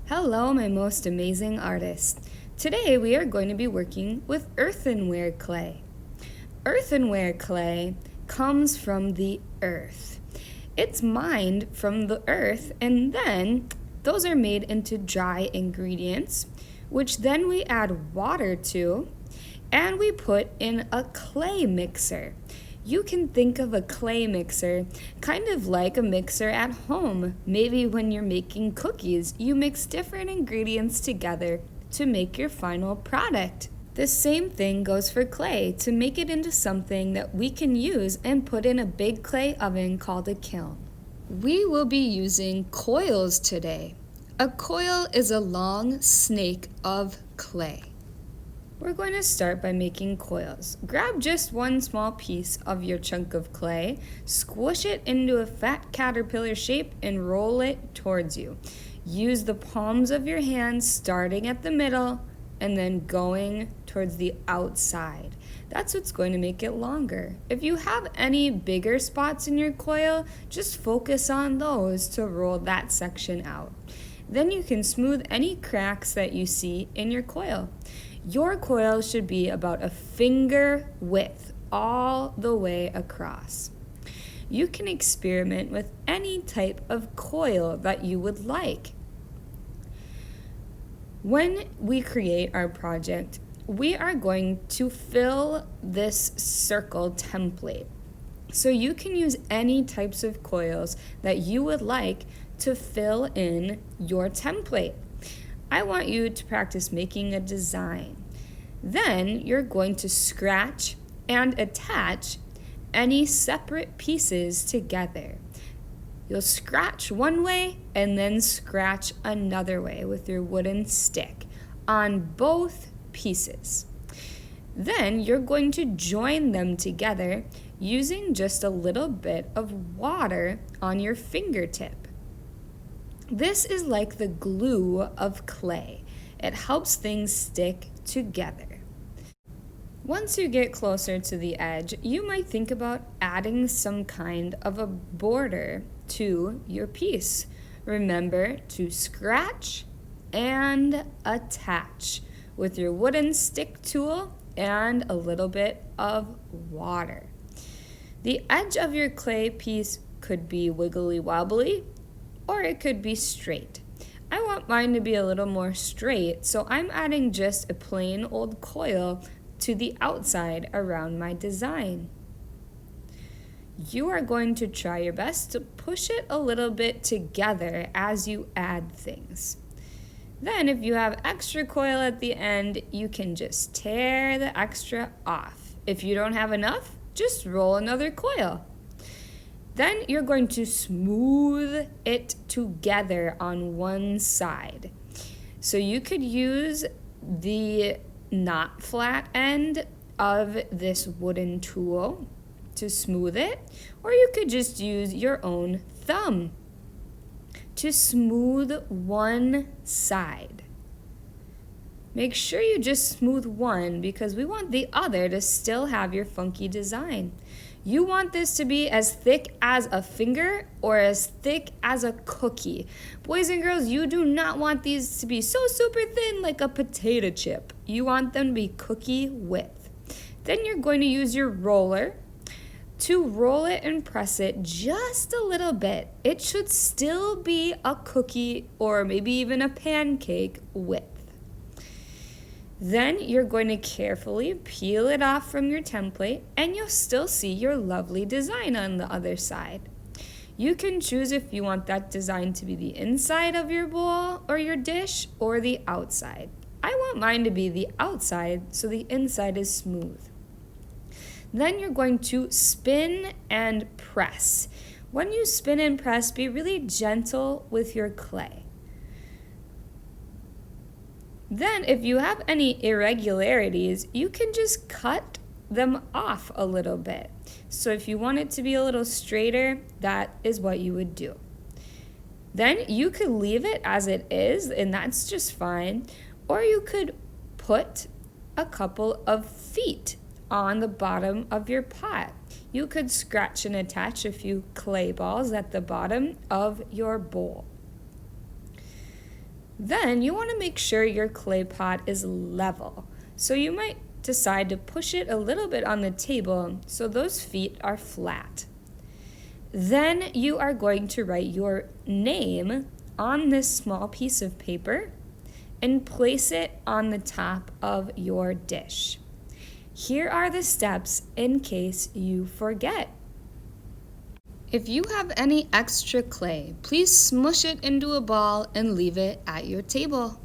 Hello, my most amazing artist. Today we are going to be working with earthenware clay. Earthenware clay comes from the earth. It's mined from the earth, and then those are made into dry ingredients, which then we add water to, and we put in a clay mixer. You can think of a clay mixer kind of like a mixer at home. Maybe when you're making cookies, you mix different ingredients together to make your final product. The same thing goes for clay to make it into something that we can use and put in a big clay oven called a kiln. We will be using coils today. A coil is a long snake of clay. We're going to start by making coils. Grab just one small piece of your chunk of clay, squish it into a fat caterpillar shape, and roll it towards you. Use the palms of your hands starting at the middle and then going towards the outside. That's what's going to make it longer. If you have any bigger spots in your coil, just focus on those to roll that section out. Then you can smooth any cracks that you see in your coil. Your coil should be about a finger width all the way across. You can experiment with any type of coil that you would like. When we create our project, we are going to fill this circle template. So you can use any types of coils that you would like to fill in your template. I want you to practice making a design. Then you're going to scratch and attach any separate pieces together. You'll scratch one way and then scratch another way with your wooden stick on both pieces. Then you're going to join them together using just a little bit of water on your fingertip. This is like the glue of clay. It helps things stick together. Once you get closer to the edge, you might think about adding some kind of a border to your piece. Remember to scratch and attach with your wooden stick tool and a little bit of water. The edge of your clay piece could be wiggly wobbly, or it could be straight. I want mine to be a little more straight, so I'm adding just a plain old coil to the outside around my design. You are going to try your best to push it a little bit together as you add things. Then if you have extra coil at the end, you can just tear the extra off. If you don't have enough, just roll another coil. Then you're going to smooth it together on one side. So you could use the not flat end of this wooden tool to smooth it, or you could just use your own thumb to smooth one side. Make sure you just smooth one because we want the other to still have your funky design. You want this to be as thick as a finger or as thick as a cookie. Boys and girls, you do not want these to be so super thin like a potato chip. You want them to be cookie width. Then you're going to use your roller to roll it and press it just a little bit. It should still be a cookie or maybe even a pancake width. Then you're going to carefully peel it off from your template and you'll still see your lovely design on the other side. You can choose if you want that design to be the inside of your bowl or your dish or the outside. I want mine to be the outside so the inside is smooth. Then you're going to spin and press. When you spin and press, be really gentle with your clay. Then if you have any irregularities, you can just cut them off a little bit. So if you want it to be a little straighter, that is what you would do. Then you could leave it as it is, and that's just fine. Or you could put a couple of feet on the bottom of your pot. You could scratch and attach a few clay balls at the bottom of your bowl. Then you want to make sure your clay pot is level. So you might decide to push it a little bit on the table so those feet are flat. Then you are going to write your name on this small piece of paper and place it on the top of your dish. Here are the steps in case you forget. If you have any extra clay, please smush it into a ball and leave it at your table.